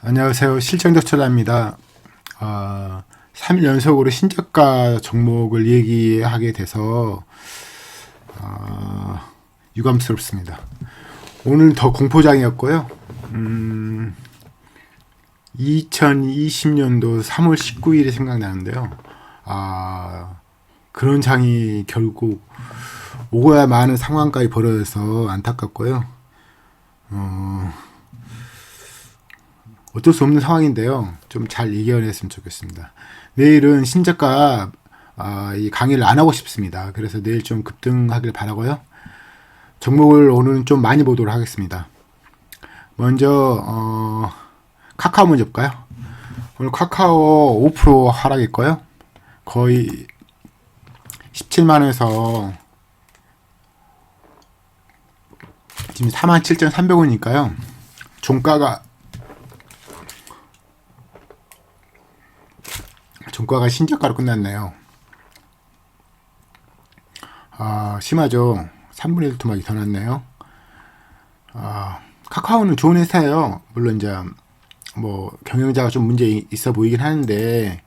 안녕하세요. 실전조철입니다. 3일 연속으로 신저가 종목을 얘기하게 돼서 유감스럽습니다. 오늘 더 공포장이었고요. 2020년도 3월 19일이 생각나는데요. 그런 장이 결국 오고야 많은 상황까지 벌어져서 안타깝고요. 어쩔 수 없는 상황인데요. 좀 잘 이겨냈으면 좋겠습니다. 내일은 신저가 이 강의를 안 하고 싶습니다. 그래서 내일 좀 급등하길 바라고요. 종목을 오늘은 좀 많이 보도록 하겠습니다. 먼저 카카오 먼저 볼까요? 오늘 카카오 5% 하락했고요. 거의 17만원에서 지금 47,300원이니까요. 종가가 신저가로 끝났네요. 심하죠. 3분의 1 토막이 더 났네요. 카카오는 좋은 회사예요. 물론 이제 뭐 경영자가 좀 문제 있어 보이긴 하는데,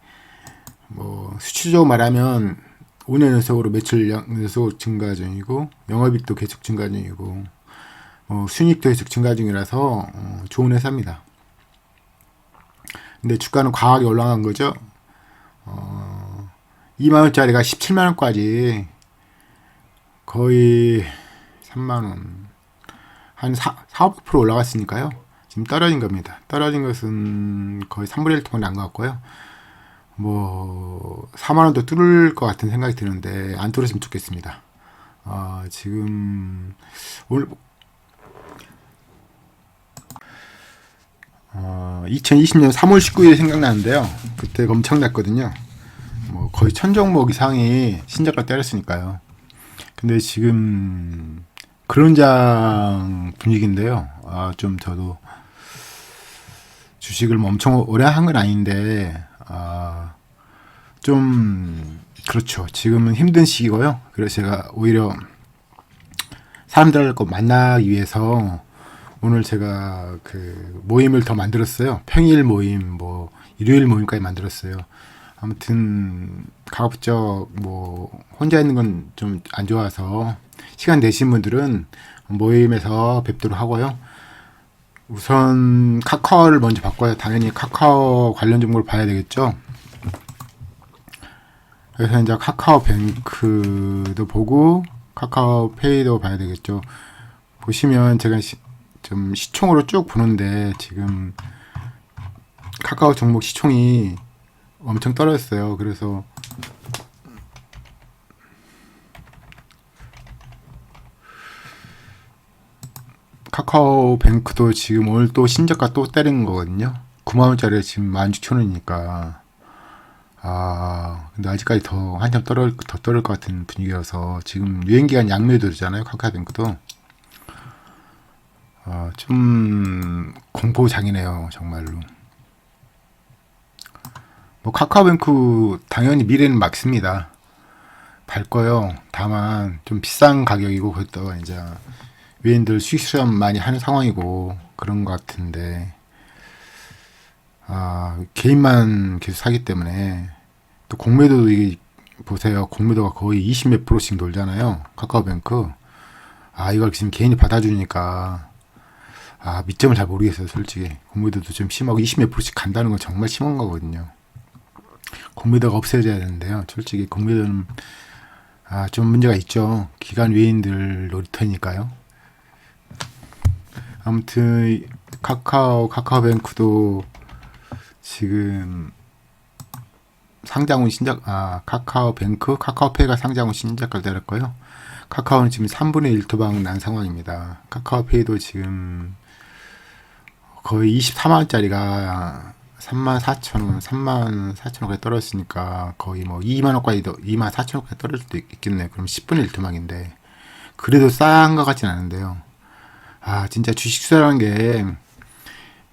뭐 수치적으로 말하면 5년 연속으로 매출 연속 증가 중이고 영업이익도 계속 증가 중이고 순이익도 계속 증가 중이라서 좋은 회사입니다. 근데 주가는 과하게 올라간 거죠. 2만원짜리가 17만원까지 거의 3만원 한 4~5% 올라갔으니까요. 지금 떨어진 겁니다. 떨어진 것은 거의 3분의 1 토막 난 것 같고요. 뭐 4만원도 뚫을 것 같은 생각이 드는데 안 뚫었으면 좋겠습니다. 지금 오늘 2020년 3월 19일 생각나는데요. 그때 엄청났거든요. 뭐 거의 1000종목 이상이 신저가 때렸으니까요. 근데 지금 그런 장 분위기인데요. 좀 저도 주식을 뭐 엄청 오래 한 건 아닌데 좀 그렇죠. 지금은 힘든 시기고요. 그래서 제가 오히려 사람들을 만나기 위해서 오늘 제가 그 모임을 더 만들었어요. 평일 모임, 뭐 일요일 모임까지 만들었어요. 아무튼 가급적 뭐 혼자 있는 건 좀 안 좋아서 시간 되신 분들은 모임에서 뵙도록 하고요. 우선 카카오를 먼저 바꿔요. 당연히 카카오 관련 정보를 봐야 되겠죠. 그래서 이제 카카오뱅크도 보고 카카오페이도 봐야 되겠죠. 보시면 제가 좀 시총으로 쭉 보는데 지금 카카오 종목 시총이 엄청 떨어졌어요. 그래서 카카오뱅크도 지금 오늘 또 신저가 또 때린 거거든요. 9만원짜리 지금 16,000원이니까 근데 아직까지 더 한참 더 떨어질 것 같은 분위기여서 지금 유행기간 양매도잖아요. 카카오뱅크도 좀 공포장이네요. 정말로. 뭐 카카오뱅크 당연히 미래는 맑습니다. 밝고요. 다만 좀 비싼 가격이고 그것도 이제 외인들 수익 실험 많이 하는 상황이고 그런 것 같은데 개인만 계속 사기 때문에 또 공매도도 이게 보세요. 공매도가 거의 20 몇 %씩 돌잖아요. 카카오뱅크. 이걸 지금 개인이 받아주니까 미점을 잘 모르겠어요. 솔직히 공매도도 좀 심하고 20 몇 %씩 간다는 건 정말 심한 거거든요. 공매도가 없어져야 되는데요. 솔직히 공매도는 좀 문제가 있죠. 기관 외인들 놀이터니까요. 아무튼 카카오뱅크도 지금 상장후 카카오뱅크, 카카오페이가 상장후 신저가를 때렸고요. 카카오는 지금 3분의 1 토막 난 상황입니다. 카카오페이도 지금 거의 24만원짜리가 34,000원, 34,000원까지 떨어졌으니까 거의 뭐 2만원까지도 24,000원까지 떨어질 수도 있겠네요. 그럼 10분의 1 토막인데 그래도 싼 것 같진 않은데요. 진짜 주식수라는 게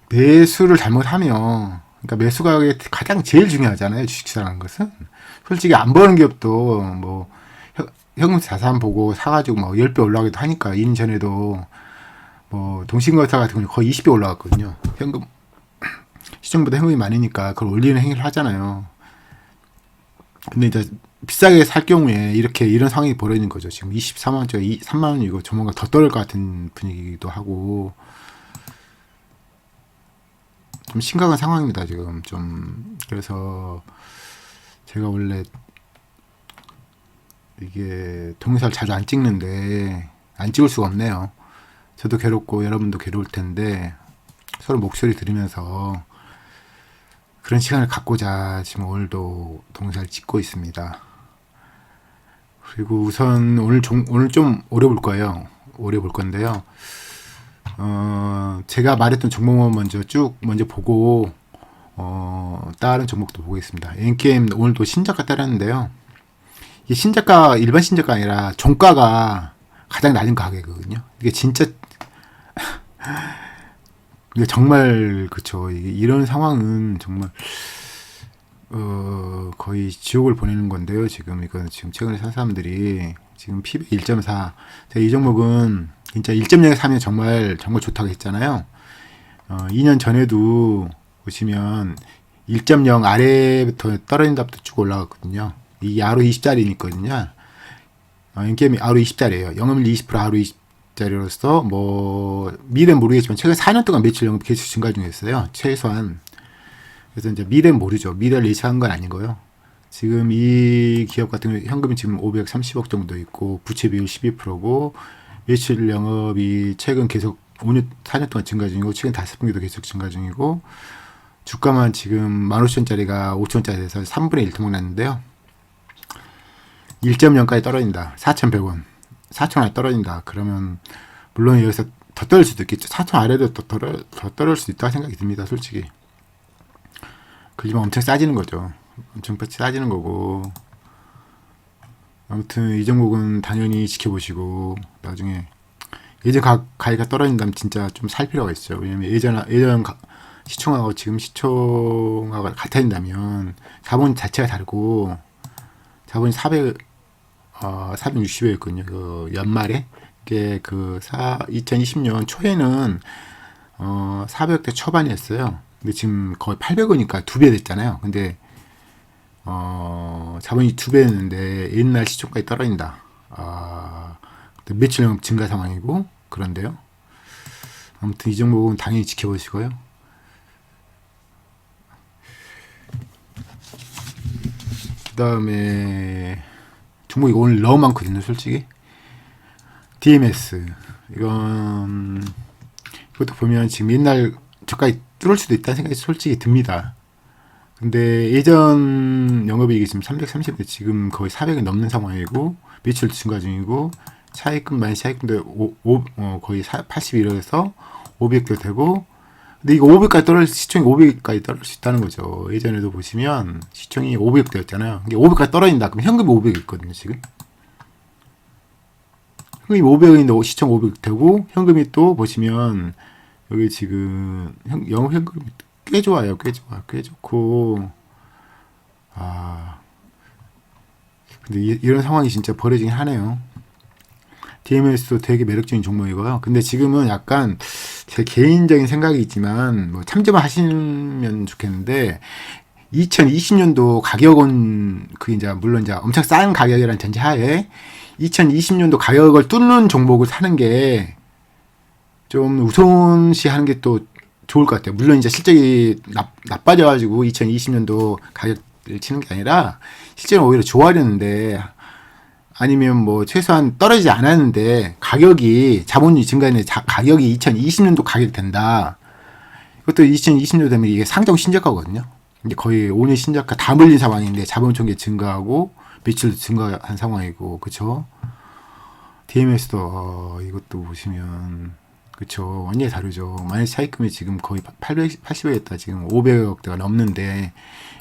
매수를 잘못하면, 그러니까 매수가 가장 제일 중요하잖아요. 주식수라는 것은 솔직히 안 버는 기업도 뭐 현금 자산 보고 사가지고 뭐 10배 올라가기도 하니까. 2년 전에도 뭐 동신거사 같은 경우는 거의 20배 올라갔거든요. 현금 시중보다 현금이 많으니까 그걸 올리는 행위를 하잖아요. 근데 이제 비싸게 살 경우에 이런 상황이 벌어지는 거죠. 지금 24만 원짜리 3만 원이고 조만간 더 떨어질 것 같은 분위기도 하고 좀 심각한 상황입니다. 지금 좀 그래서 제가 원래 이게 동영상을 자주 안 찍는데 안 찍을 수가 없네요. 저도 괴롭고 여러분도 괴로울 텐데 서로 목소리 들으면서 그런 시간을 갖고자 지금 오늘도 동영상을 찍고 있습니다. 그리고 우선 오늘 좀 오래 볼 거예요. 오래 볼 건데요. 제가 말했던 종목만 먼저 보고 다른 종목도 보겠습니다. 엔게임 오늘도 신저가 따랐는데요. 이게 신저가 일반 신저가 아니라 종가가 가장 낮은 가격이거든요. 이게 진짜 이게 정말 그쵸. 이런 상황은 정말 거의 지옥을 보내는 건데요. 지금 최근에 산 사람들이 지금 PB 1.4. 제가 이 종목은 진짜 1.0에 사면 정말 좋다고 했잖아요. 2년 전에도 보시면 1.0 아래부터 떨어진 다부터 쭉 올라갔거든요. 이 하루 20짜리니거든요. 인게임이 하루 20짜리예요. 영업률 20% 하루 20짜리로서 뭐 미래는 모르겠지만 최근 4년 동안 매출 영업 계속 증가 중이었어요. 최소한. 그래서 이제 미래는 모르죠. 미래를 예측한 건 아니고요. 지금 이 기업 같은 경우 현금이 지금 530억 정도 있고 부채 비율 12%고 매출 영업이 최근 계속 4년 동안 증가 중이고 최근 5분기도 계속 증가 중이고 주가만 지금 15,000원짜리가 5,000원짜리 돼서 3분의 1 토막 났는데요. 1.0까지 떨어진다. 4,100원. 4,000원 떨어진다. 그러면 물론 여기서 더 떨어질 수도 있겠죠. 4,000원 아래도 더 떨어질 수도 있다고 생각이 듭니다. 솔직히. 그지만 엄청 싸지는 거죠. 엄청 싸지는 거고. 아무튼 이 종목은 당연히 지켜보시고 나중에 예전 가격이 떨어진다면 진짜 좀 살 필요가 있어요. 왜냐면 예전 시총하고 지금 시총하고 같아진다면 자본 자체가 다르고 자본이 460회였거든요. 그 연말에 이게 2020년 초에는 400대 초반이었어요. 근데 지금 거의 800원이니까 2배 됐잖아요. 근데 자본이 2배였는데 옛날 시총까지 떨어진다. 매출 영업 증가 상황이고 그런데요. 아무튼 이 종목은 당연히 지켜보시고요. 그 다음에 종목이 오늘 너무 많거든요. 솔직히 DMS 이것도 보면 지금 옛날 저까지 뚫을 수도 있다는 생각이 솔직히 듭니다. 근데 예전 영업이익이 지금 330에 지금 거의 400이 넘는 상황이고 매출 증가 중이고 차익금도 거의 81에서 500도 되고 근데 이거 500까지 시총이 500까지 떨어질 수 있다는 거죠. 예전에도 보시면 시총이 500대였잖아요. 이게 500까지 떨어진다. 그럼 현금이 500 있거든요, 지금. 현금이 500인데 시총 500 되고 현금이 또 보시면 여기 지금 영업 현금이 꽤 좋아요. 꽤 좋고. 근데 이런 상황이 진짜 벌어지긴 하네요. DMS도 되게 매력적인 종목이고요. 근데 지금은 약간 제 개인적인 생각이 있지만 뭐 참조만 하시면 좋겠는데 2020년도 가격은 이제 물론 이제 엄청 싼 가격이라는 전제하에 2020년도 가격을 뚫는 종목을 사는 게 좀 우선시하는 게 또 좋을 것 같아요. 물론 이제 실적이 나빠져가지고 2020년도 가격을 치는 게 아니라 실제는 오히려 좋아졌는데 아니면 뭐 최소한 떨어지지 않았는데 가격이 자본이 증가했는데 가격이 2020년도 가격이 된다. 이것도 2020년도 되면 이게 상장 신저가거든요. 이게 거의 5년 신저가 다 물린 상황인데 자본 총계 증가하고 매출도 증가한 상황이고 그쵸? DMS도 이것도 보시면 그쵸 완전히 다르죠. 만약 차익금이 지금 거의 880억이었다 지금 500억대가 넘는데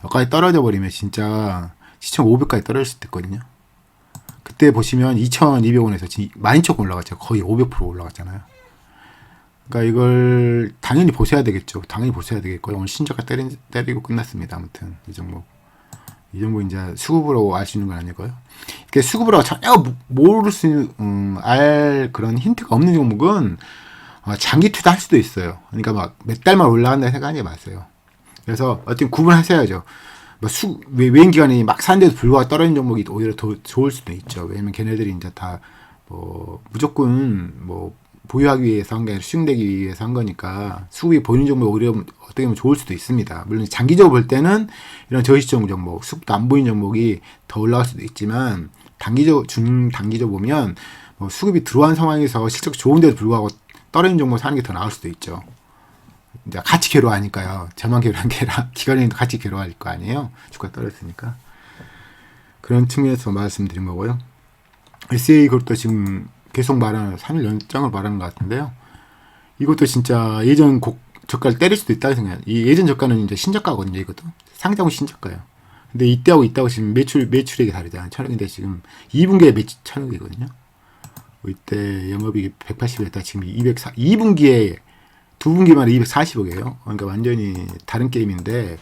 여기까지 떨어져 버리면 진짜 시총 500까지 떨어질 수도 있거든요. 그때 보시면 2,200원에서 지금 12,000원 올라갔죠. 거의 500% 올라갔잖아요. 그러니까 이걸 당연히 보셔야 되겠죠. 당연히 보셔야 되겠고요. 오늘 신저가 때리고 끝났습니다. 아무튼 이 종목 이제 수급으로 알 수 있는 건 아니고요. 이렇게 수급으로 전혀 모를 수 알 그런 힌트가 없는 종목은 장기 투자할 수도 있어요. 그러니까 막 몇 달만 올라간다 생각하는 게 맞아요. 그래서 어떻게 구분하셔야죠. 외인 기관이 막 산데도 불구하고 떨어진 종목이 오히려 더 좋을 수도 있죠. 왜냐면 걔네들이 이제 다 무조건 보유하기 위해서 한 게 아니라 수익내기 위해서 한 거니까 수급이 보이는 종목이 오히려 어떻게 보면 좋을 수도 있습니다. 물론 장기적으로 볼 때는 이런 저시점 종목, 수급도 안 보이는 종목이 더 올라갈 수도 있지만 중단기적 보면 수급이 들어온 상황에서 실적 좋은데도 불구하고 떨어진 종목 사는 게 더 나을 수도 있죠. 이제 같이 괴로워하니까요. 저만 괴로운 게 아니라 기관인도 같이 괴로워할 거 아니에요. 주가 떨어졌으니까. 그런 측면에서 말씀드린 거고요. SA 그것도 지금 계속 3일 연장을 말하는 것 같은데요. 이것도 진짜 예전 저가를 때릴 수도 있다고 생각해요. 이 예전 저가는 이제 신저가거든요. 이것도 상장 후 신저가예요. 근데 이때하고 지금 매출액이 다르잖아요. 천억인데 지금 2분기에 매출 천억이거든요. 이때 영업이익이 180이었다. 지금 2분기에 2분기만에 240억이에요. 그러니까 완전히 다른 게임인데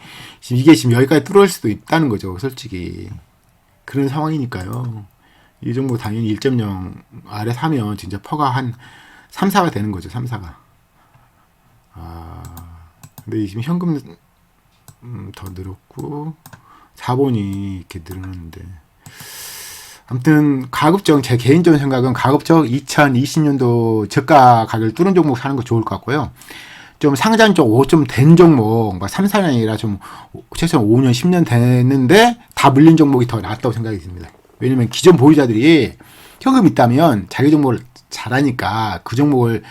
이게 지금 여기까지 뚫어올 수도 있다는 거죠. 솔직히 그런 상황이니까요. 이 정도 당연히 1.0 아래 사면 진짜 퍼가 한 3, 4가 되는 거죠. 3, 4가. 근데 지금 현금 더 늘었고 자본이 이렇게 늘었는데 아무튼 가급적 제 개인적인 생각은 가급적 2020년도 저가 가격을 뚫은 종목 사는 거 좋을 것 같고요. 좀 상장 쪽 좀 된 종목, 3, 4년이라 좀 최소한 5년, 10년 됐는데 다 물린 종목이 더 낫다고 생각이 듭니다. 왜냐면 기존 보유자들이 현금 있다면 자기 종목을 잘하니까 그 종목을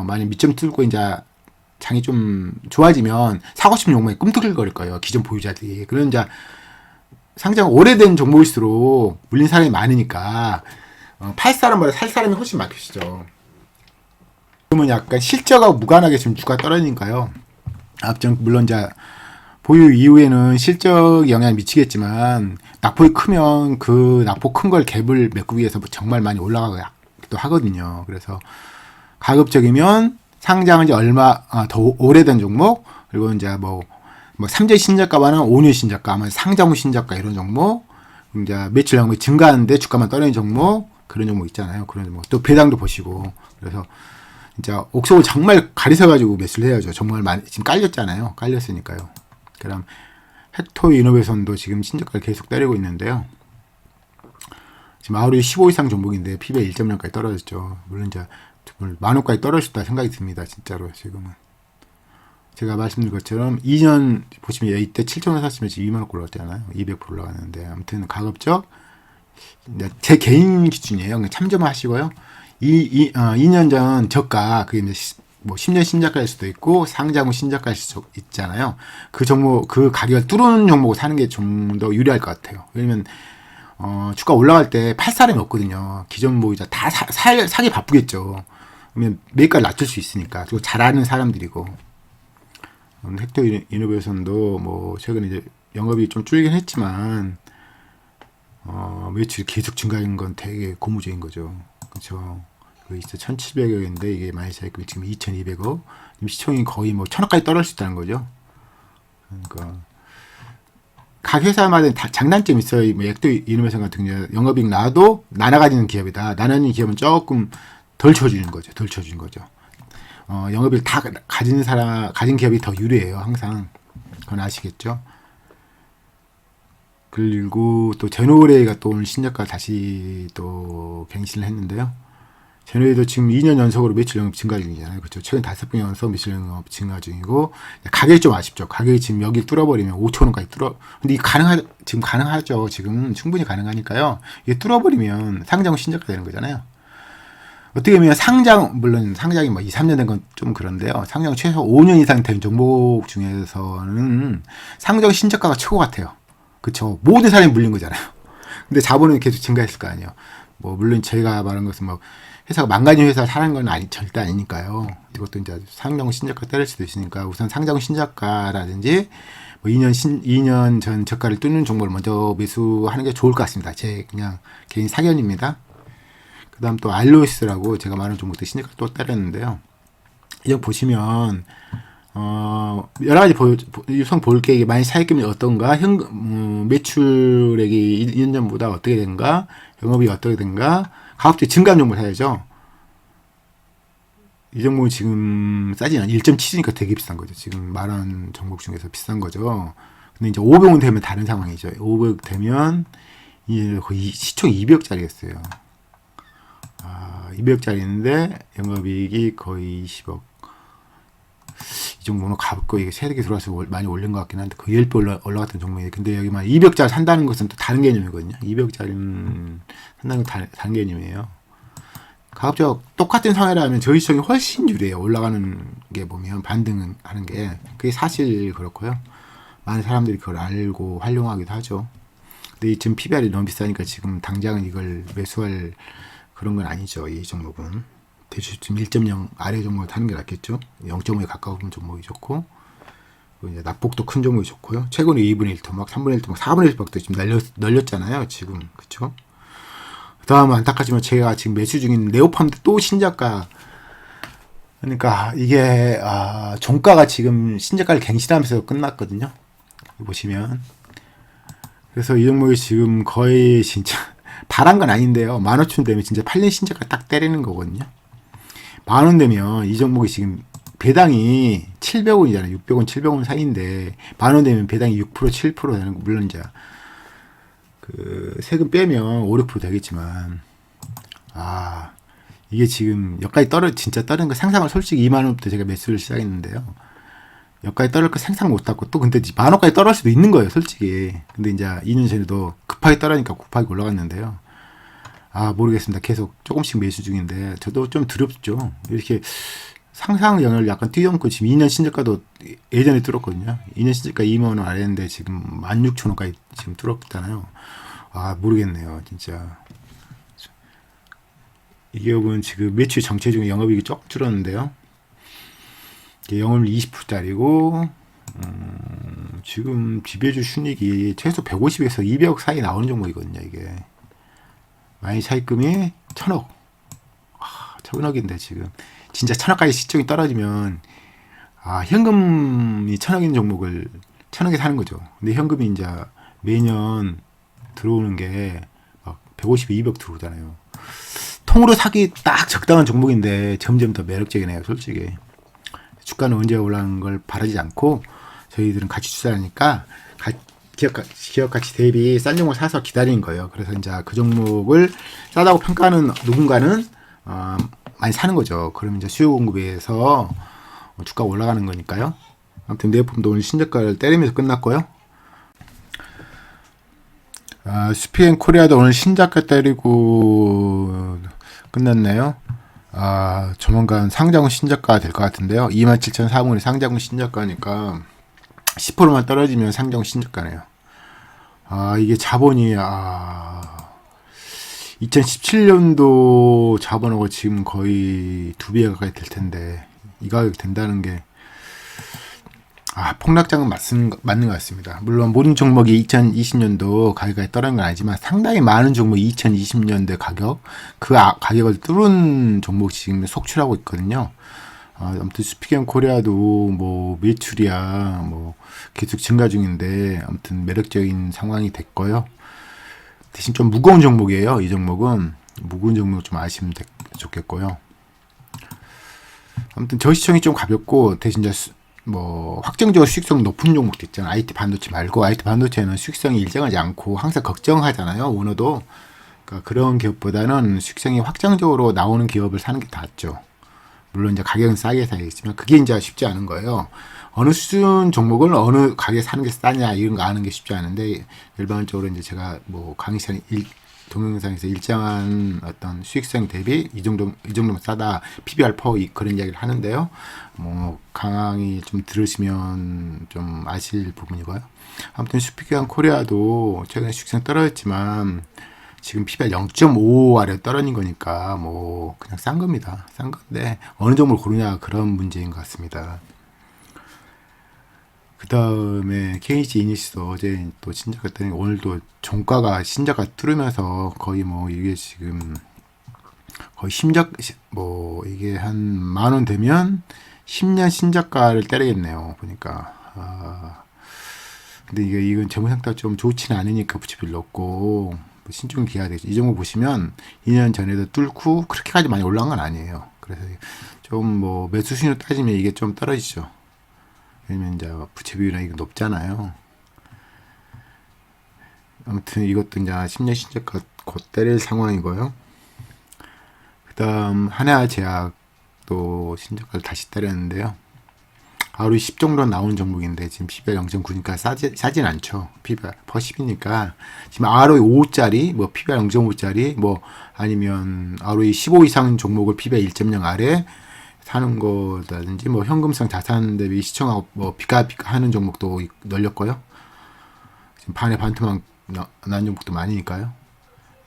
많이 밑점 뚫고 이제 장이 좀 좋아지면 사고 싶은 종목에 꿈틀거릴 거예요. 기존 보유자들이. 그런 이제 상장 오래된 종목일수록 물린 사람이 많으니까 팔 사람보다 살 사람이 훨씬 많겠죠. 그러면 약간 실적하고 무관하게 지금 주가 떨어지니까요. 물론 이제 보유 이후에는 실적 영향이 미치겠지만 낙폭이 크면 그 낙폭 큰 걸 갭을 메꾸기 위해서 정말 많이 올라가기도 하거든요. 그래서 가급적이면 상장은 이제 얼마 더 오래된 종목 그리고 이제 3년 신저가와는 5년 신저가, 상장 후 신저가 이런 종목, 이제 매출 양이 증가하는데 주가만 떨어지는 종목 그런 종목 있잖아요. 그런 종목 또 배당도 보시고 그래서 진짜 옥석을 정말 가리셔가지고 매수를 해야죠. 정말 많이 지금 깔렸잖아요. 깔렸으니까요. 그럼 헥토 이노베이션도 지금 신저가를 계속 때리고 있는데요. 지금 아우리 15 이상 종목인데 PBR 1.0까지 떨어졌죠. 물론 이제 만원까지 떨어졌다 생각이 듭니다. 진짜로 지금은. 제가 말씀드린 것처럼 2년 보시면 이때 7,000원 샀으면 지금 2만원 올라갔잖아요. 200% 올라갔는데 아무튼 가급적 제 개인 기준이에요. 참조하시고요. 2년 전 저가 그게 이제 10년 신저가일 수도 있고 상장 후 신저가일 수도 있잖아요. 그 종목 그 가격을 뚫는 종목을 사는 게 좀 더 유리할 것 같아요. 왜냐면 주가 올라갈 때 팔 사람이 없거든요. 기존 보유자 다 사기 바쁘겠죠. 그러면 매가를 낮출 수 있으니까. 그리고 잘하는 사람들이고. 헥토 이노베이션도 최근에 이제 영업이 좀 줄긴 했지만 매출이 계속 증가한 건 되게 고무적인 거죠. 그렇죠. 그 있어 1,700억인데 이게 마이너스액금이 지금 2,200억. 시총이 거의 1,000억까지 떨어질 수 있다는 거죠. 그러니까 각 회사마다 다 장단점이 있어요. 헥토 이노베이션 같은 경우 영업이익 나도 나눠가지는 기업이다. 나누는 기업은 조금 덜 쳐주는 거죠. 영업이익 다 가진 기업이 더 유리해요. 항상. 그건 아시겠죠? 그리고 또 제노레이가 또 오늘 신저가 다시 또 갱신을 했는데요. 제노레이도 지금 2년 연속으로 매출 영업 증가 중이잖아요. 그렇죠? 최근 5번 연속 매출 영업 증가 중이고 가격이 좀 아쉽죠. 가격이 지금 여기 뚫어버리면 5,000원까지 근데 이게 지금 가능하죠. 지금 충분히 가능하니까요. 이게 뚫어버리면 상장 신저가 되는 거잖아요. 어떻게 보면 물론 상장이 2, 3년 된 건 좀 그런데요. 상장 최소 5년 이상 된 종목 중에서는 상장 신저가가 최고 같아요. 그쵸? 모든 사람이 물린 거잖아요. 근데 자본은 계속 증가했을 거 아니에요. 물론 제가 말한 것은 회사가 망가진 회사 사는 건 절대 아니니까요. 이것도 이제 상장 신저가 때릴 수도 있으니까 우선 상장 신저가라든지 2년 전 저가를 뚫는 종목을 먼저 매수하는 게 좋을 것 같습니다. 제 그냥 개인 사견입니다. 그 다음 또 알로이스라고 제가 말한 종목도 신저가 또 때렸는데요. 이거 보시면 여러 가지 우선 볼게 이게 많이 차익금이 어떤가, 매출액이 2년 전보다 어떻게 된가, 영업이 어떻게 된가, 가급적 증가한 종목을 사야죠. 이 종목은 지금 싸지 않아. 1.7이니까 되게 비싼 거죠. 지금 만원 종목 중에서 비싼 거죠. 근데 이제 500원 되면 다른 상황이죠. 500 되면 이제 거의 시총 200억짜리였어요. 200억짜리인데 영업이익이 거의 20억. 이 정도는 가볍고 이게 세력이 들어와서 많이 올린 것 같긴 한데 거의 10배 올라갔던 종목이에요. 근데 여기만 200억짜리 산다는 것은 또 다른 개념이거든요. 200억짜리는 산다는 건 다른 개념이에요. 가급적 똑같은 상황이라면 저희 시총이 훨씬 유리해요. 올라가는 게 보면 반등하는 게 그게 사실 그렇고요. 많은 사람들이 그걸 알고 활용하기도 하죠. 근데 지금 PBR이 너무 비싸니까 지금 당장은 이걸 매수할 그런 건 아니죠. 이 종목은 대충 지금 1.0 아래 종목을 타는 게 낫겠죠. 0.5에 가까운 종목이 좋고 이제 낙폭도 큰 종목이 좋고요. 최근에 2분의 1 토막, 3분의 1 토막, 4분의 1 토막도 지금 널렸잖아요. 지금 그렇죠. 다음 안타깝지만 제가 지금 매수 중인 네오팜도 또 신저가. 그러니까 이게 종가가 지금 신저가를 갱신하면서 끝났거든요. 보시면 그래서 이 종목이 지금 거의 진짜 바란 건 아닌데요. 15,000원 되면 진짜 8년 신저가 딱 때리는 거거든요. 10,000원 되면 이 종목이 지금 배당이 700원이잖아요. 600원, 700원 사이인데 10,000원 되면 배당이 6%, 7% 되는 거 물론 이제 그 세금 빼면 5, 6% 되겠지만 이게 지금 여기까지 진짜 떨어진 거 상상을 솔직히 2만원부터 제가 매수를 시작했는데요. 여기까지 떨어질 거 상상 못하고 또 근데 10,000원까지 떨어질 수도 있는 거예요 솔직히. 근데 이제 2년 전에도 급하게 떨어지니까 급하게 올라갔는데요. 모르겠습니다. 계속 조금씩 매수 중인데 저도 좀 두렵죠. 이렇게 상상 영역을 약간 뛰어넘고 지금 2년 신저가도 예전에 뚫었거든요. 2년 신저가 2만원 아래인데 지금 16,000원까지 지금 뚫었잖아요. 모르겠네요. 진짜. 이 기업은 지금 매출 정체 중에 영업이익이 조금 줄었는데요. 영업이 20%짜리고 지금 지배주 순이익이 최소 150에서 200억 사이 나오는 종목이거든요. 이게 많이 차입금이 1,000억. 1,000억인데 지금 진짜 1,000억까지 시총이 떨어지면 현금이 1,000억인 종목을 1,000억에 사는 거죠. 근데 현금이 이제 매년 들어오는 게 막 150, 200 들어오잖아요. 통으로 사기 딱 적당한 종목인데 점점 더 매력적이네요, 솔직히. 주가는 언제 올라가는 걸 바라지 않고 저희들은 같이 투자하니까 기업 가치 대비 싼 종목 사서 기다리는 거예요. 그래서 이제 그 종목을 싸다고 평가하는 누군가는 많이 사는 거죠. 그러면 이제 수요 공급에서 주가 올라가는 거니까요. 아무튼 네오팜도 오늘 신저가를 때리면서 끝났고요. 스피엔 코리아도 오늘 신저가 때리고 끝났네요. 조만간 상장후 신저가가 될 것 같은데요. 27,400원이 상장후 신저가니까 10%만 떨어지면 상장후 신저가네요. 이게 자본이 2017년도 자본하고 지금 거의 2배 가까이 될 텐데 이 가격이 된다는 게 폭락장은 맞는 것 같습니다. 물론 모든 종목이 2020년도 가격이 떨어진 건 아니지만 상당히 많은 종목이 2020년대 가격 그 가격을 뚫은 종목이 지금 속출하고 있거든요. 아무튼 스피겐 코리아도 뭐 매출이야 뭐 계속 증가 중인데 아무튼 매력적인 상황이 됐고요. 대신 좀 무거운 종목이에요. 이 종목은 무거운 종목 좀 아시면 좋겠고요. 아무튼 저시총이 좀 가볍고 대신 이제 뭐 확정적으로 수익성 높은 종목도 있잖아요. IT 반도체 말고 IT 반도체는 수익성이 일정하지 않고 항상 걱정하잖아요. 오너도 그러니까 그런 기업보다는 수익성이 확정적으로 나오는 기업을 사는 게 낫죠. 물론 이제 가격은 싸게 사야겠지만 그게 이제 쉽지 않은 거예요. 어느 수준 종목을 어느 가격에 사는 게 싸냐 이런 거 아는 게 쉽지 않은데 일반적으로 이제 제가 뭐 강의 시간 동영상에서 일정한 어떤 수익성 대비 이 정도면 싸다 PBR 퍼 그런 이야기를 하는데요. 뭐 강의 좀 들으시면 좀 아실 부분이고요. 아무튼 스피기한 코리아도 최근에 수익성 떨어졌지만 지금 PBR 0.5 아래 떨어진 거니까 뭐 그냥 싼 겁니다. 싼 건데 어느 종목을 고르냐 그런 문제인 것 같습니다. 그 다음에 KG 이니시도 어제 또 신저가 때문에 오늘도 종가가 신저가 뚫으면서 거의 뭐 이게 지금 거의 뭐 이게 한 10,000원 되면 10년 신저가를 때리겠네요. 보니까 근데 이건 재무 상태가 좀 좋지는 않으니까 부채비율 높고 신중 기해야 되죠. 이 종목 보시면 2년 전에도 뚫고 그렇게까지 많이 올라간 건 아니에요. 그래서 좀 뭐 매수 순위로 따지면 이게 좀 떨어지죠. 왜냐면 이제 부채 비율이 이거 높잖아요. 아무튼 이것도 이제 10년 신저가 곧 때릴 상황이고요. 그다음 하나제약도 신저가를 다시 때렸는데요. 하루 10 정도 나온 종목인데 지금 PBR 0.9니까 싸진 않죠. PBR 퍼 10이니까 지금 ROE 5짜리 뭐 PBR 0.5짜리 뭐 아니면 ROE 15 이상 종목을 PBR 1.0 아래 사는 거라든지 뭐 현금성 자산 대비 시청하고 뭐 비가 하는 종목도 널렸고요. 지금 반에 반토막 난 종목도 많으니까요.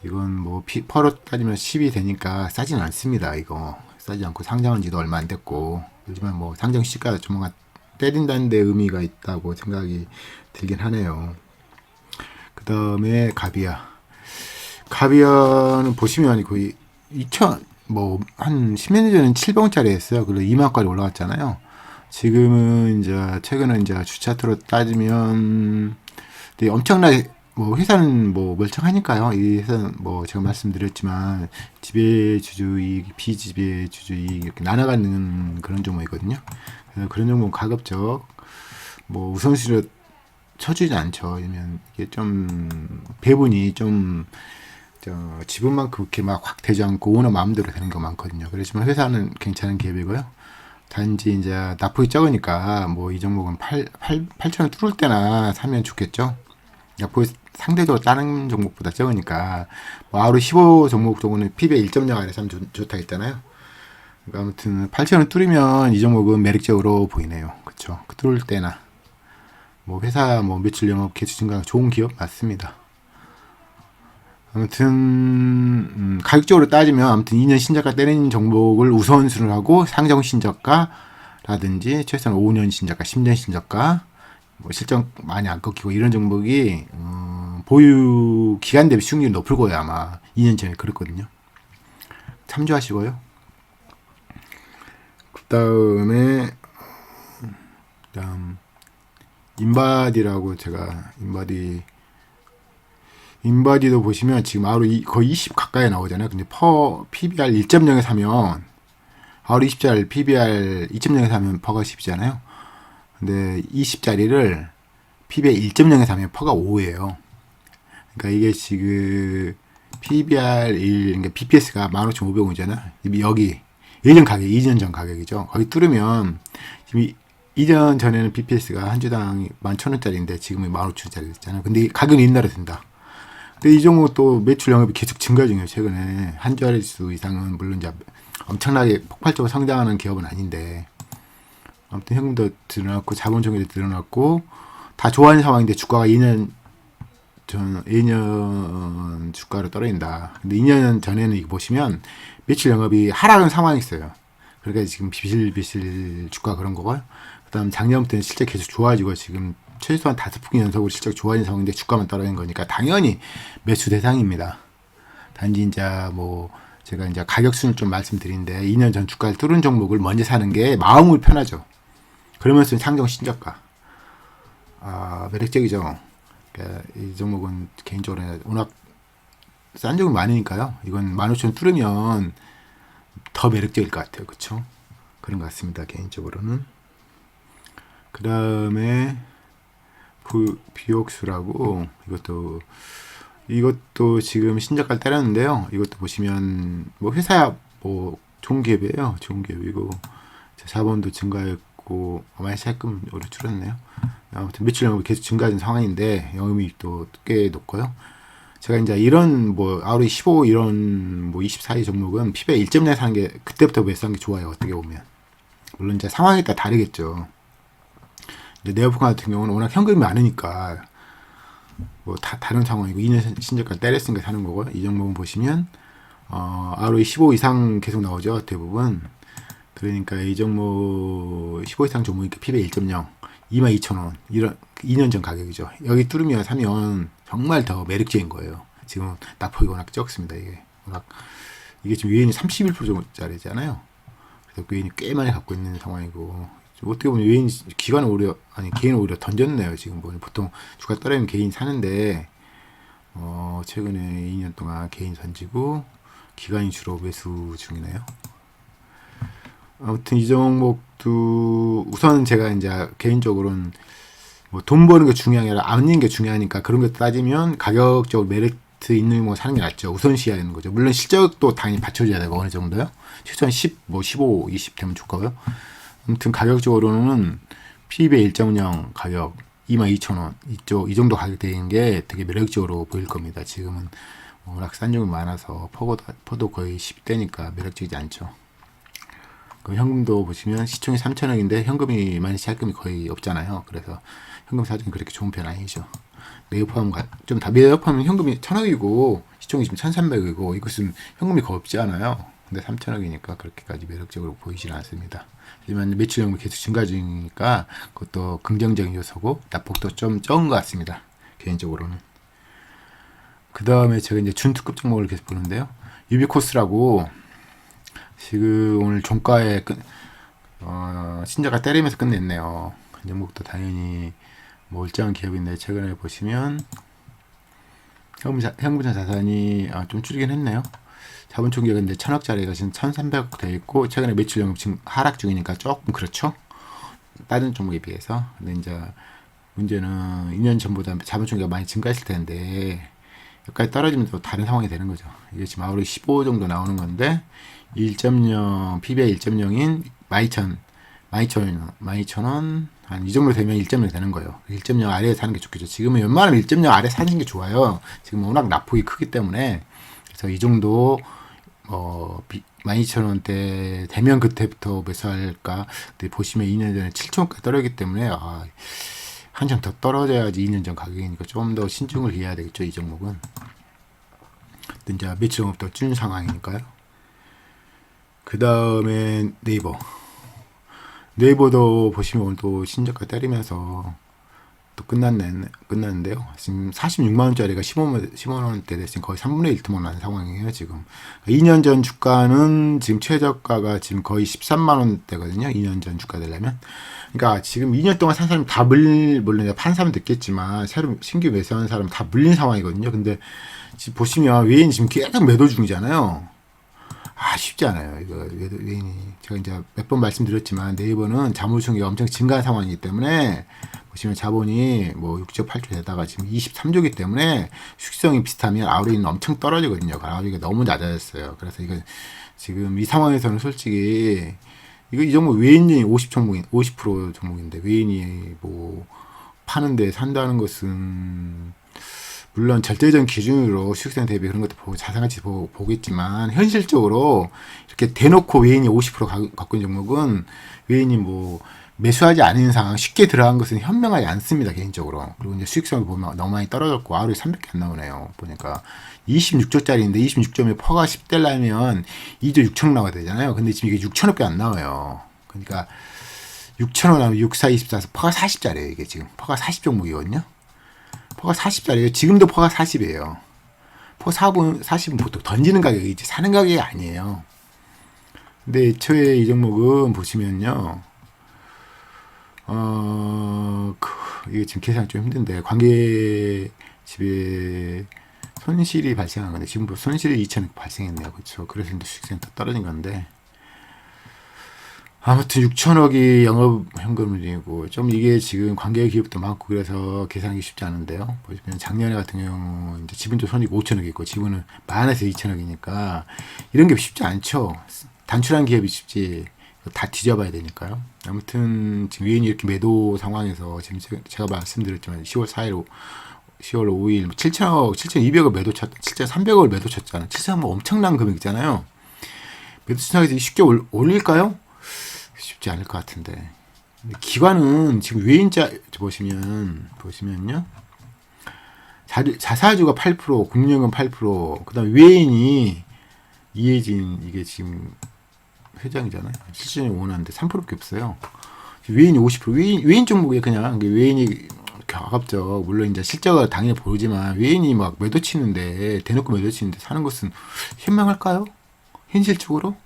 이건 뭐 퍼로 따지면 10이 되니까 싸진 않습니다. 이거 싸지 않고 상장한 지도 얼마 안 됐고 하지만 뭐 상장 시가가 조만간 때린다는 데 의미가 있다고 생각이 들긴 하네요. 그 다음에 가비아는 보시면 거의 2000 뭐 한 10년 전에는 700원짜리 했어요. 그리고 2만까지 올라갔잖아요. 지금은 이제 최근에 이제 주차트로 따지면 엄청나게 뭐 회사는 뭐 멀쩡하니까요. 이 회사는 뭐 제가 말씀드렸지만 지배주주이익, 비지배주주이익 이렇게 나눠가는 그런 종목이거든요. 그래서 그런 종목은 가급적 뭐 우선순위로 쳐주지 않죠. 왜냐면 이게 좀 배분이 좀 지분만큼 그렇게 막 확 되지 않고 오너 마음대로 되는 거 많거든요. 그렇지만 회사는 괜찮은 기업이고요. 단지 이제 납부이 적으니까 뭐 이 종목은 8,000원 뚫을 때나 사면 좋겠죠. 납부이 상대적으로 다른 종목보다 적으니까 뭐 하루 15 종목 정도는 PBR 1.0 아래 사면 좋다 했잖아요. 그러니까 아무튼 8,000원 뚫으면 이 종목은 매력적으로 보이네요. 그렇죠. 뚫을 때나 뭐 회사 뭐 매출 영업 개수 증가가 좋은 기업 맞습니다. 아무튼 가격적으로 따지면 아무튼 2년 신저가 때리는 종목을 우선순위로 하고 상장 신저가라든지 최소한 5년 신저가, 10년 신저가 뭐 실적 많이 안 꺾이고 이런 종목이 보유 기간 대비 수익률이 높을 거예요. 아마 2년 전에 그랬거든요. 참조하시고요. 그다음 인바디라고 제가 인바디도 보시면 지금 하루 거의 20 가까이 나오잖아요. 근데 PBR 1.0에 사면 하루 20짜리 PBR 2.0에 사면 퍼가 10이잖아요. 근데 20짜리를 PBR 1.0에 사면 퍼가 5예요. 그러니까 이게 지금 PBR 1, 그러니까 BPS가 15,500원이잖아요. 여기 예전 가격, 2년 전 가격이죠. 거기 뚫으면 지금 2년 전에는 BPS가 한 주당 11,000원짜리인데 지금은 15,000원짜리 됐잖아요. 근데 가격이 인나라 된다. 근데 이 종목 또 매출 영업이 계속 증가 중이에요. 최근에 한 자릿수 이상은 물론 이제 엄청나게 폭발적으로 성장하는 기업은 아닌데 아무튼 현금도 늘어났고 자본 정액도 늘어났고 다 좋아하는 상황인데 주가가 2년 주가로 떨어진다. 근데 2년 전에는 이거 보시면 매출 영업이 하락한 상황이 있어요. 그러니까 지금 비실비실 주가 그런 거고요. 그다음 작년부터는 실제 계속 좋아지고 지금 최소한 5분기 연속으로 실적 좋아진 상황인데 주가만 떨어진 거니까 당연히 매수 대상입니다. 단지 이제 뭐 제가 이제 가격순을 좀 말씀드리는데 2년 전 주가를 뚫은 종목을 먼저 사는 게 마음이 편하죠. 그러면서 상정 신저가 매력적이죠. 그러니까 이 종목은 개인적으로 워낙 싼 종목이 많으니까요. 이건 15,000원 뚫으면 더 매력적일 것 같아요. 그렇죠? 그런 것 같습니다. 개인적으로는. 그 다음에 비옥수라고 이것도 지금 신저가를 때렸는데요. 이것도 보시면 뭐 회사 뭐 좋은 기업이에요. 좋은 기업이고 자본도 증가했고 많이 세금 오히려 줄었네요. 아무튼 매출 영업이 계속 증가하는 상황인데 영업이익도 꽤 높고요. 제가 이제 이런 뭐 ROE 15 이런 뭐 24위 종목은 PBR 1.0 사는 게 그때부터 매수한 게 좋아요. 어떻게 보면 물론 이제 상황에 따라 다르겠죠. 네오폰 같은 경우는 워낙 현금이 많으니까 뭐 다른 상황이고 2년 신저가 때렸으니까 사는 거고 이 종목은 보시면 ROE 15 이상 계속 나오죠. 대부분. 그러니까 이 종목 15 이상 종목이니까 PBR 1.0 22,000원 이런 2년 전 가격이죠. 여기 뚫으면 사면 정말 더 매력적인 거예요. 지금 납폭이 워낙 적습니다. 이게 지금 외인이 31%짜리잖아요. 그래서 외인이 꽤 많이 갖고 있는 상황이고 어떻게 보면 외인 기관을 개인을 오히려 던졌네요. 지금 보통 주가 떨어지면 개인 사는데 최근에 2년 동안 개인 던지고 기관이 주로 매수 중이네요. 아무튼 이 종목도 우선 제가 이제 개인적으로는 뭐 돈 버는 게 중요한 게 아니라 안 있는 게 중요하니까 그런 거 따지면 가격적으로 메리트 있는 거 사는 게 낫죠. 우선시하는 거죠. 물론 실적도 당연히 받쳐줘야 되고 어느 정도요. 최소한 10, 뭐 15, 20 되면 좋고요. 아무튼 가격적으로는 PB 1.0 가격 22,000원 이 정도 가격 되는 게 되게 매력적으로 보일 겁니다. 지금은 워낙 싼 종이 많아서 퍼도 거의 10대니까 매력적이지 않죠. 그 현금도 보시면 시총이 3천억인데 현금이 많이 시작금이 거의 없잖아요. 그래서 현금 사정이 그렇게 좋은 편 아니죠. 네이버 포함 좀다 매입하면 현금이 1,000억이고 시총이 지금 1,300억이고 이것은 현금이 거의 없지 않아요. 근데 3천억이니까 그렇게까지 매력적으로 보이지는 않습니다. 하지만 매출액이 계속 증가 중이니까 그것도 긍정적인 요소고 낙폭도 좀 적은 것 같습니다. 개인적으로는. 그 다음에 제가 이제 준특급 종목을 계속 보는데요. 유비코스라고 지금 오늘 종가에 신저가 때리면서 끝냈네요. 그 종목도 당연히 멀쩡한 기업인데 최근에 보시면 현금자 자산이 좀 줄이긴 했네요. 자본 총계가 1,000억짜리가 지금 1,300억 돼 있고 최근에 매출량 지금 하락 중이니까 조금 그렇죠. 다른 종목에 비해서. 근데 이제 문제는 2년 전보다 자본 총계가 많이 증가했을 텐데 여기까지 떨어지면 또 다른 상황이 되는 거죠. 이게 지금 아우리 15 정도 나오는 건데 1.0 PBR 1.0인 12,000원 한 이 정도 되면 1.0 되는 거예요. 1.0 아래에 사는 게 좋겠죠. 지금은 웬만하면 1.0 아래 사는 게 좋아요. 지금 워낙 낙폭이 크기 때문에 그래서 이 정도 12,000원대 되면 그때부터 매수할까. 근데 보시면 2년 전에 7,000원까지 떨어졌기 때문에 한참 더 떨어져야지 2년 전 가격이니까 좀 더 신중을 해야 되겠죠. 이 종목은. 근데 이제 매출업도 준 상황이니까요. 그 다음에 네이버도 보시면 오늘 또 신저가 때리면서 또 끝났는데요. 지금 46만원짜리가 15만원대 됐으니 거의 3분의 1 토막 난 상황이에요, 지금. 2년 전 주가는 지금 최저가가 지금 거의 13만원대거든요. 2년 전 주가 되려면. 그러니까 지금 2년 동안 산 사람이 다 물론 판 사람 됐겠지만, 새로 신규 매수하는 사람 다 물린 상황이거든요. 근데 지금 보시면 외인 지금 계속 매도 중이잖아요. 쉽지 않아요. 이거 외인이 제가 이제 몇 번 말씀드렸지만 네이버는 자본총계가 엄청 증가한 상황이기 때문에 보시면 자본이 뭐 6조 8조 되다가 지금 23조이기 때문에 수익성이 비슷하면 아우리는 엄청 떨어지거든요. 아우리가 너무 낮아졌어요. 그래서 이거 지금 이 상황에서는 솔직히 이 종목 외인이 50% 종목인데 외인이 뭐 파는데 산다는 것은 물론 절대적인 기준으로 수익성 대비 그런 것도 보고 자산가치 보겠지만 현실적으로 이렇게 대놓고 외인이 50% 갖고 있는 종목은 외인이 뭐 매수하지 않은 상황 쉽게 들어간 것은 현명하지 않습니다. 개인적으로. 그리고 이제 수익성을 보면 너무 많이 떨어졌고 아우리 300개 안 나오네요. 보니까 26조짜리인데 26조면 퍼가 10대라면 2조 6천억 나와야 되잖아요. 근데 지금 이게 6천억개 안 나와요. 그러니까 6천억 나오면 6, 4, 24에서 퍼가 40짜리예요. 이게 지금 퍼가 40 종목이거든요. 퍼가 40짜리예요. 지금도 퍼가 40이에요. 퍼 40은 보통 던지는 가격이지 사는 가격이 아니에요. 근데 애초에 이 종목은 보시면요. 이게 지금 계산이 좀 힘든데 관계 집에 손실이 발생한 건데 지금 손실이 2천억 발생했네요. 그렇죠. 그래서 이제 수익성이 더 떨어진 건데 아무튼 6천억이 영업 현금이고 좀 이게 지금 관계 기업도 많고 그래서 계산하기 쉽지 않은데요. 보시면 작년에 같은 경우 이제 지분도 손익 5천억이 있고 지분은 만에서 2천억이니까 이런 게 쉽지 않죠. 단출한 기업이 쉽지 다 뒤져봐야 되니까요. 아무튼 지금 위인이 이렇게 매도 상황에서 지금 제가 말씀드렸지만 10월 4일 10월 5일 7천억 7,200억 매도 쳤 7,300억을 매도 쳤잖아요. 7천억 뭐 엄청난 금액이잖아요. 매도 시장에서 쉽게 올릴까요? 쉽지 않을 것 같은데. 기관은 지금 외인자 보시면요. 자사주가 8%, 국민연금 8%, 그다음에 외인이 이해진 이게 지금 회장이잖아요. 실질이 원하는데 3%밖에 없어요. 외인이 50%, 외인 종목에 그냥 외인이 가깝죠. 물론 이제 실적을 당연히 보이지만 외인이 막 매도 치는데 대놓고 매도 치는데 사는 것은 현명할까요? 현실적으로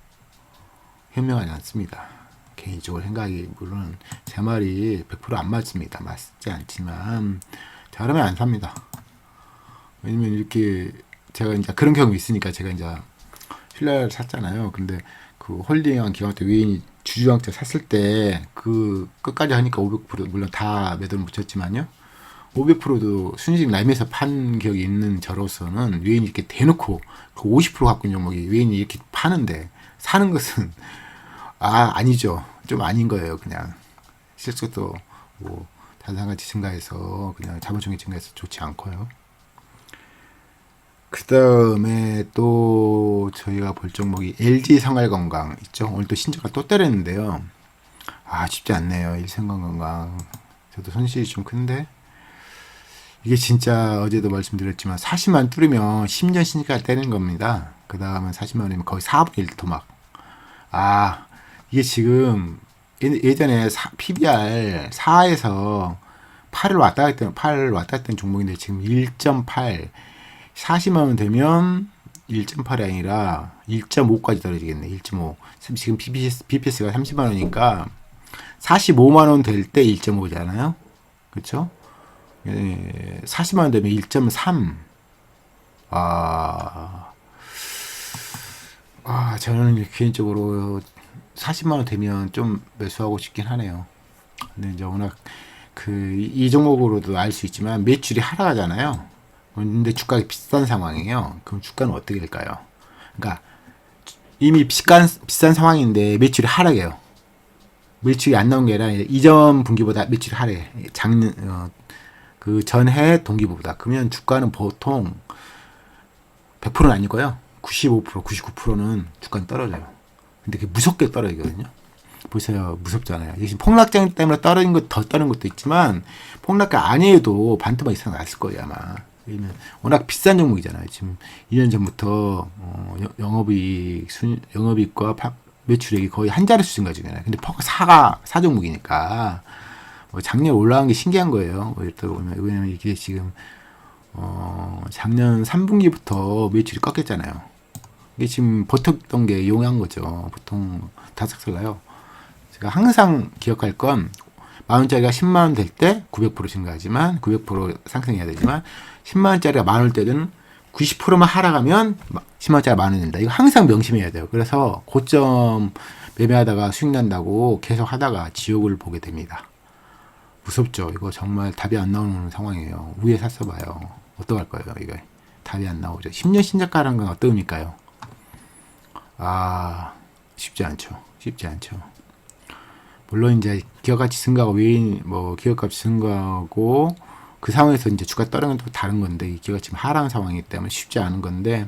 현명하지 않습니다. 개인적으로 생각이 물론 제 말이 100%안 맞습니다. 맞지 않지만 잘하면 안 삽니다. 왜냐면 이렇게 제가 이제 그런 경험이 있으니까 제가 이제 신라를 샀잖아요. 근데 그 홀딩한 기관 때 외인이 주주장차 샀을 때 그 끝까지 하니까 500% 물론 다 매도를 붙였지만요. 500%도 순이익 나면서 판 기억이 있는 저로서는 외인이 이렇게 대놓고 그 50% 갖고 있는 종목이 외인이 이렇게 파는데 사는 것은 아니죠. 좀 아닌 거예요. 그냥 실적도 뭐 단상같이 증가해서 그냥 자본주의 증가해서 좋지 않고요. 그 다음에 또 저희가 볼 종목이 LG 생활건강 있죠. 오늘 또 신저가 또 때렸는데요. 쉽지 않네요. 일생건강 저도 손실이 좀 큰데 이게 진짜 어제도 말씀드렸지만 40만 뚫으면 10년 신저가 때리는 겁니다. 그 다음에 40만이면 거의 4분의 1 토막. 이게 지금 예전에 PBR 4에서 8을 왔다 갔다 했던 종목인데 지금 1.8 40만원 되면 1.8이 아니라 1.5까지 떨어지겠네. 1.5 지금 BPS가 30만원이니까 45만원 될 때 1.5잖아요. 그쵸? 40만원 되면 1.3 저는 개인적으로 40만원 되면 좀 매수하고 싶긴 하네요. 근데 이제 워낙 이 종목으로도 알 수 있지만 매출이 하락하잖아요. 근데 주가가 비싼 상황이에요. 그럼 주가는 어떻게 될까요? 그러니까 이미 비싼 상황인데 매출이 하락해요. 매출이 안 나온 게 아니라 이전 분기보다 매출이 하락해. 그 전해 동기보다. 그러면 주가는 보통 100%는 아니고요. 95%, 99%는 주가는 떨어져요. 근데 그게 무섭게 떨어지거든요. 보세요. 무섭잖아요. 지금 폭락장 때문에 떨어진 것, 더 떨어진 것도 있지만, 폭락가 아니어도 반토막 이상 났을 거예요, 아마. 왜냐면, 워낙 비싼 종목이잖아요. 지금 2년 전부터, 영업이익과 매출액이 거의 한 자릿수 증가중이잖아요. 근데 사 종목이니까, 작년 올라간 게 신기한 거예요. 왜냐면 이게 지금, 작년 3분기부터 매출이 꺾였잖아요. 이게 지금 버텼던 게 용한 거죠. 보통 다 삭슬나요. 제가 항상 기억할 건 만원짜리가 10만원 될 때 900% 증가하지만 900% 상승해야 되지만 10만원짜리가 만원 때는 90%만 하락하면 10만원짜리 만원 된다. 이거 항상 명심해야 돼요. 그래서 고점 매매하다가 수익 난다고 계속 하다가 지옥을 보게 됩니다. 무섭죠. 이거 정말 답이 안 나오는 상황이에요. 위에 샀어 봐요. 어떡할 거예요, 이거. 답이 안 나오죠. 10년 신작가라는 건 어떤 의미일까요? 쉽지 않죠. 쉽지 않죠. 물론 이제 기업가치 증가하고 외인 기업가치 증가하고 그 상황에서 이제 주가 떨어지는 건 또 다른 건데 이 기업가치 하락한 상황이기 때문에 쉽지 않은 건데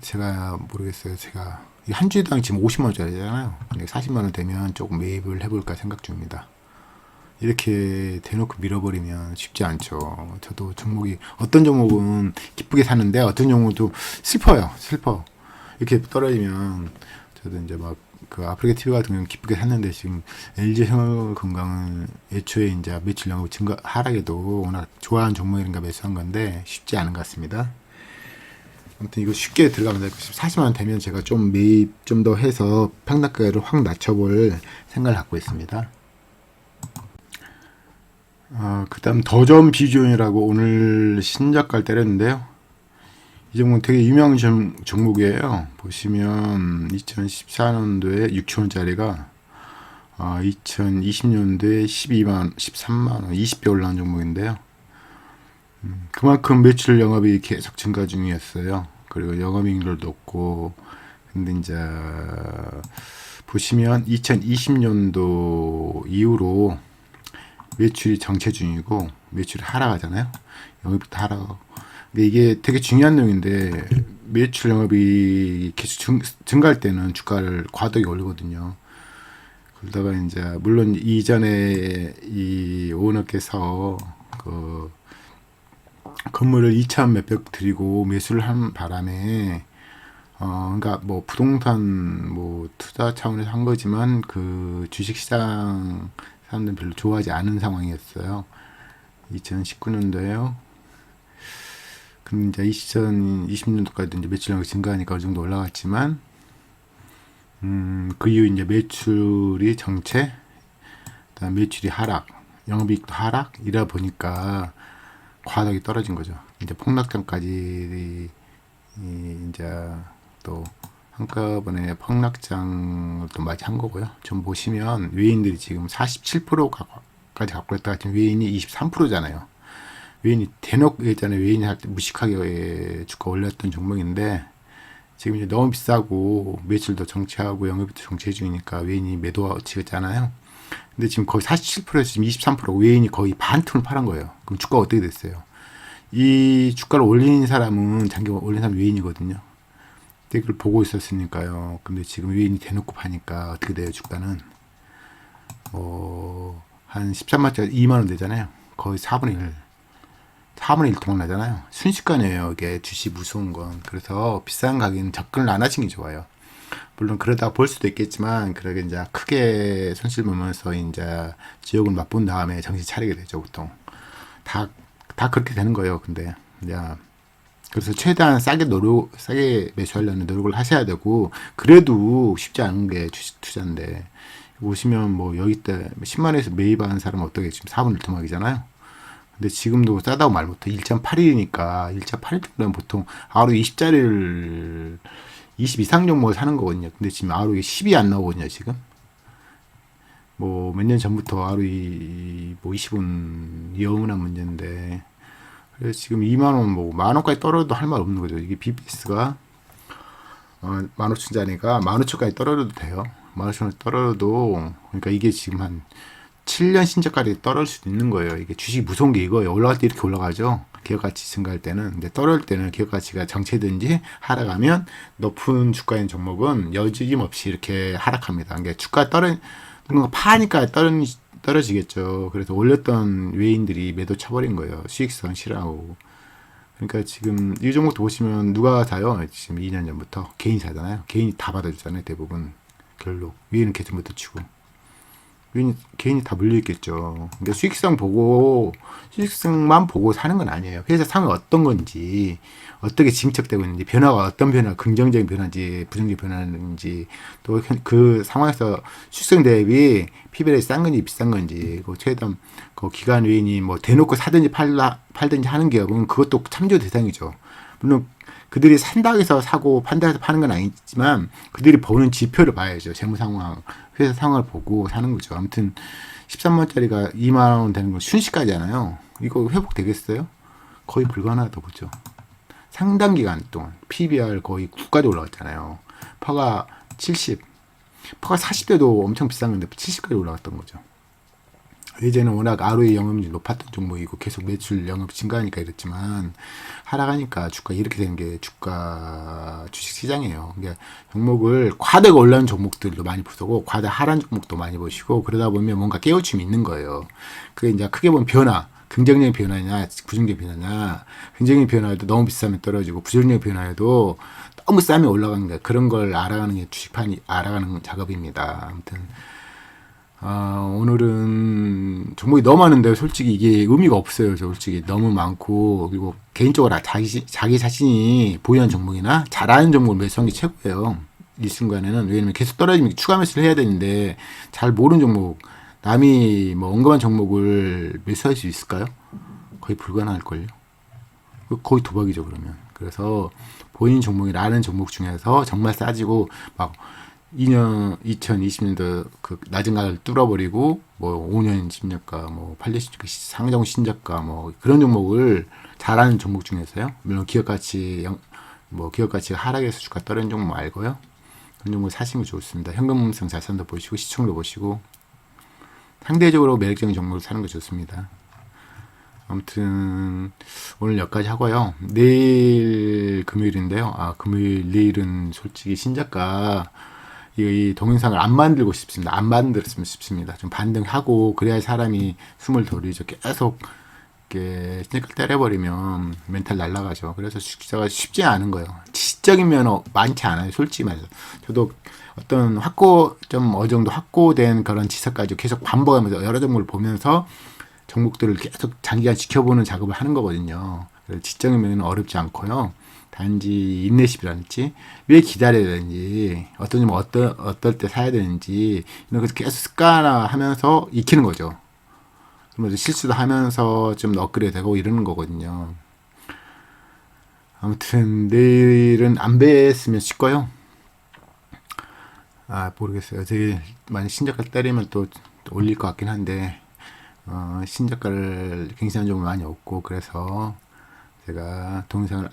제가 모르겠어요. 제가 한 주당 지금 50만 원짜리잖아요. 근데 40만 원 되면 조금 매입을 해볼까 생각 중입니다. 이렇게 대놓고 밀어버리면 쉽지 않죠. 저도 종목이 어떤 종목은 기쁘게 사는데 어떤 종목도 슬퍼요. 슬퍼. 이렇게 떨어지면 저도 이제 아프리카 TV 같은 경우는 기쁘게 샀는데 지금 LG 생활건강은 애초에 이제 매출 영업 증가 하락에도 워낙 좋아하는 종목이니까 매수한 건데 쉽지 않은 것 같습니다. 아무튼 이거 쉽게 들어가면 될 것 같습니다. 40만 원 되면 제가 좀 매입 좀 더 해서 평단가를 확 낮춰볼 생각을 갖고 있습니다. 그 다음 더점 비주얼이라고 오늘 신작가를 때렸는데요. 이 종목은 되게 유명한 종목이에요. 보시면 2014년도에 6천원짜리가 2020년도에 13만원 20배 올라온 종목인데요. 그만큼 매출 영업이 계속 증가 중이었어요. 그리고 영업이익률도 높고 근데 이제 보시면 2020년도 이후로 매출이 정체 중이고 매출이 하락하잖아요. 영업이익도 하락하고. 근데 이게 되게 중요한 내용인데 매출 영업이 계속 증가할 때는 주가를 과도하게 올리거든요. 그러다가 이제 물론 이전에 이 오너께서 그 건물을 2천 몇백 드리고 매수를 한 바람에 그러니까 부동산 투자 차원에서 한 거지만 그 주식시장 사람들은 별로 좋아하지 않은 상황이었어요. 2019년도에요. 그럼 이제 2020년도까지 이제 매출량이 증가하니까 어느 정도 올라갔지만, 그 이후 이제 매출이 정체, 그다음 매출이 하락, 영업이익도 하락, 이라 보니까 과하게 떨어진 거죠. 이제 폭락장까지 이제 또 한꺼번에 폭락장을 또 맞이한 거고요. 좀 보시면 외인들이 지금 47%까지 갖고 있다가 지금 외인이 23%잖아요. 외인이 대놓고 있잖아요. 외인이 할 때 무식하게 주가 올렸던 종목인데 지금 이제 너무 비싸고 매출도 정체하고 영업이도 정체 중이니까 외인이 매도 지었잖아요. 근데 지금 거의 47%에서 지금 23% 외인이 거의 반 톤을 팔은 거예요. 그럼 주가가 어떻게 됐어요? 이 주가를 올린 사람은 장기 올린 사람 외인이거든요. 이걸 보고 있었으니까요. 근데 지금 외인이 대놓고 파니까 어떻게 돼요? 주가는 한 13만짜리 2만 원 되잖아요. 거의 4분의 1. 4분의 1 도망 나잖아요. 순식간이에요. 이게 주식 무서운 건. 그래서 비싼 가격은 접근을 안 하시는 게 좋아요. 물론 그러다 볼 수도 있겠지만 그러게 이제 크게 손실 보면서 이제 지옥을 맛본 다음에 정신 차리게 되죠. 보통 다 그렇게 되는 거예요. 근데 이제 그래서 최대한 싸게 매수하려는 노력을 하셔야 되고, 그래도 쉽지 않은 게 주식 투자인데, 보시면 뭐 여기 때 10만원에서 매입하는 사람은 어떻게 지금 4분의 1 토막이잖아요. 근데 지금도 싸다고 말 못해. 1.8일이니까, 1.8일이면 보통 하루 20짜리를 20 이상 종목을 사는 거거든요. 근데 지금 하루 10이 안 나오거든요, 지금. 뭐 몇 년 전부터 하루 뭐 20은 영원한 문제인데, 그래서 지금 2만원, 뭐, 만원까지 떨어져도 할 말 없는 거죠. 이게 BPS가, 15,000짜리가 15,000까지 떨어져도 돼요. 15,000원 떨어져도, 그러니까 이게 지금 한 7년 신저가까지 떨어질 수도 있는 거예요. 이게 주식이 무서운 게 이거예요. 올라갈 때 이렇게 올라가죠. 기업가치 증가할 때는. 근데 떨어질 때는 기업가치가 정체든지 하락하면 높은 주가인 종목은 여지김 없이 이렇게 하락합니다. 그러니까 주가 뭔가 파니까 떨어지겠죠. 그래서 올렸던 외인들이 매도 쳐버린 거예요. 수익성 싫어하고. 그러니까 지금 이 종목도 보시면 누가 사요? 지금 2년 전부터 개인 사잖아요. 개인이 다 받아주잖아요. 대부분. 결국 위에는 계속 못 치고. 개인이 다 물려있겠죠. 그러니까 수익성만 보고 사는 건 아니에요. 회사 상황이 어떤 건지, 어떻게 진척되고 있는지, 변화가 어떤 변화, 긍정적인 변화인지, 부정적인 변화인지, 또 그 상황에서 수익성 대비 PBR이 싼 건지 비싼 건지, 그 최대한 그 기관 외인이 뭐 대놓고 사든지 팔든지 하는 기업은 그것도 참조 대상이죠. 물론 그들이 산다고 해서 사고 판다고 해서 파는 건 아니지만 그들이 보는 지표를 봐야죠. 재무 상황, 회사 상황을 보고 사는 거죠. 아무튼 13만원짜리가 2만 원 되는 건 순식간이잖아요. 이거 회복되겠어요? 거의 불가능하다고 보죠. 상당 기간 동안 PBR 거의 9까지 올라갔잖아요. 퍼가 70, 퍼가 40대도 엄청 비싼 건데 70까지 올라갔던 거죠. 예전에는 워낙 ROE 영업률이 높았던 종목이고 계속 매출 영업 증가하니까 이랬지만 하락하니까 주가 이렇게 되는 게 주식 시장이에요. 그러니까 종목을 과대가 올라온 종목들도 많이 보시고 과대 하락한 종목도 많이 보시고 그러다 보면 뭔가 깨우침이 있는 거예요. 그게 이제 크게 보면 변화, 긍정적인 변화냐 부정적인 변화냐. 긍정적인 변화에도 너무 비싸면 떨어지고 부정적인 변화에도 너무 싸면 올라가는 거예요. 그런 걸 알아가는 게 주식판이 알아가는 작업입니다. 아무튼 오늘은 종목이 너무 많은데 솔직히 이게 의미가 없어요. 솔직히 너무 많고 그리고 개인적으로 자기 자신이 보유한 종목이나 잘하는 종목을 매수하는 게 최고예요. 이 순간에는. 왜냐면 계속 떨어지면 추가 매수를 해야 되는데 잘 모르는 종목 남이 뭐 언급한 종목을 매수할 수 있을까요? 거의 불가능할걸요. 거의 도박이죠 그러면. 그래서 보이는 종목이 아는 종목 중에서 정말 싸지고 막 2020년도 그 낮은 가격을 뚫어버리고 뭐 5년 신저가 뭐 8년 신저가 상장 신저가 뭐 그런 종목을 잘하는 종목 중에서요. 물론 기업가치가 하락해서 주가 떨어진 종목 말고요. 그런 종목 사시면 좋습니다. 현금성 자산도 보시고 시총도 보시고 상대적으로 매력적인 종목을 사는 거 좋습니다. 아무튼 오늘 여기까지 하고요. 내일 금요일인데요. 내일은 솔직히 신저가 이 동영상을 안 만들고 싶습니다. 안 만들었으면 싶습니다. 좀 반등하고 그래야 사람이 숨을 돌리죠. 계속 이렇게 스니커 때려버리면 멘탈 날라가죠. 그래서 주식투자가 쉽지 않은 거예요. 지적인 면허 많지 않아요. 솔직히 말해서. 저도 어떤 좀 어느 정도 확고된 그런 지석까지 계속 반복하면서 여러 종목을 보면서 종목들을 계속 장기간 지켜보는 작업을 하는 거거든요. 그래서 지적인 면은 어렵지 않고요. 단지 인내심이라든지 왜 기다려야 되는지 어떤 점 어떨 때 사야 되는지 이런 것을 계속 습관화하면서 익히는 거죠. 그러면서 실수도 하면서 좀 업그레이드 되고 이러는 거거든요. 아무튼 내일은 안 뵀으면 싶고요. 모르겠어요. 저기 만약 신작가 때리면 또 올릴 것 같긴 한데 신작가를 굉장히 좀 많이 없고 그래서 제가 동영상을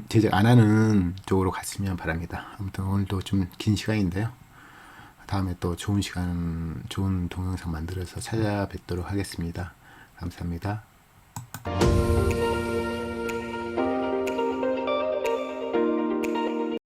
제작 안 하는 쪽으로 갔으면 바랍니다. 아무튼 오늘도 좀 긴 시간인데요. 다음에 또 좋은 시간, 좋은 동영상 만들어서 찾아뵙도록 하겠습니다. 감사합니다.